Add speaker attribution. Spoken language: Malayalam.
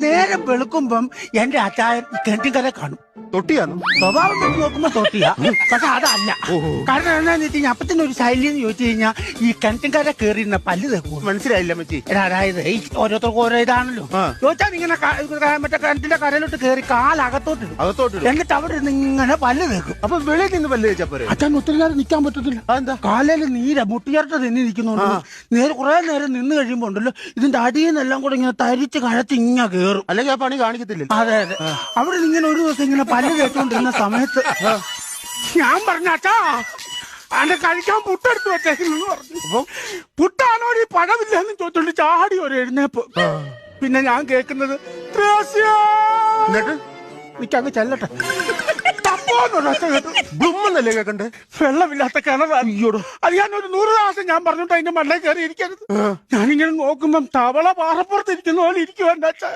Speaker 1: നേരം വെളുക്കുമ്പം എന്റെ അച്ചായൻ കിണറ്റിൻകര കാണും.
Speaker 2: തൊട്ടിയാണോ?
Speaker 1: സ്വഭാവം വെച്ച് നോക്കുമ്പോ തൊട്ടിയാ, പക്ഷെ അതല്ല. കാരണം എന്താന്ന് വെച്ച് കഴിഞ്ഞാൽ അപ്പത്തിന് ഒരു ശൈലി എന്ന് ചോദിച്ചു കഴിഞ്ഞാൽ ഈ കിണറ്റിൻകര കയറിയിരുന്ന പല്ല് തേക്കും.
Speaker 2: മനസ്സിലായില്ല മച്ചി.
Speaker 1: എടാ, അതായത് ഈ ഓരോരുത്തർക്കും ഓരോ ഇതാണല്ലോ. ചോദിച്ചാൽ ഇങ്ങനെ മറ്റേ കിണറ്റിന്റെ കരയിലോട്ട് കയറി കാലകത്തോട്ടിടും. എന്നിട്ട് അവിടെ നിന്ന് ഇങ്ങനെ പല്ല് തേക്കും.
Speaker 2: അപ്പൊ വെളിയിൽ നിന്ന് പല്ല് തേച്ചാ പോരെ?
Speaker 1: അച്ഛൻ ഒത്തിരി നേരം നിൽക്കാൻ പറ്റത്തില്ല.
Speaker 2: എന്താ?
Speaker 1: കാലയിൽ നീര മുട്ടിയറട്ട് തന്നെ നിൽക്കുന്നുണ്ട്. നേരെ കുറെ നേരം നിന്ന് കഴിയുമ്പോ ഉണ്ടല്ലോ ഇതിന്റെ അടിയിൽ നിന്നെല്ലാം കൂടെ ഇങ്ങനെ തരിച്ച് കഴച്ച് ഇങ്ങനെ കയറും.
Speaker 2: അല്ലെങ്കിൽ ആ പണി കാണിക്കത്തില്ല.
Speaker 1: അതെ അതെ. അവിടെ നിന്ന് ഇങ്ങനെ ഒരു ദിവസം ഇങ്ങനെ പല്ല് തേച്ചുകൊണ്ടിരുന്ന സമയത്ത് ഞാൻ പറഞ്ഞ അച്ഛാ അന്റെ കഴിക്കാൻ പുട്ടെടുത്ത് വെച്ചേക്കുന്നു പറഞ്ഞു. പുട്ടാണോ ഈ പഴമില്ലെന്ന് ചോദിച്ചോണ്ട് ചാടി ഒരു എഴുന്നേപ്പ്. പിന്നെ ഞാൻ കേൾക്കുന്നത് എനിക്കങ്ങ് ചെല്ലട്ടെ
Speaker 2: ബ്ലുമെന്നല്ലേ കേക്കണ്ടേ?
Speaker 1: വെള്ളമില്ലാത്ത കിണറാണ്. അത് ഞാൻ ഒരു 100 പ്രാവശ്യം ഞാൻ പറഞ്ഞിട്ട് അതിന്റെ മണ്ണേ കയറി ഇരിക്കരുത്. ഞാനിങ്ങനെ നോക്കുമ്പം തവള പാറപ്പുറത്ത് ഇരിക്കുന്ന പോലെ ഇരിക്കുവാ എന്റെ അച്ഛൻ.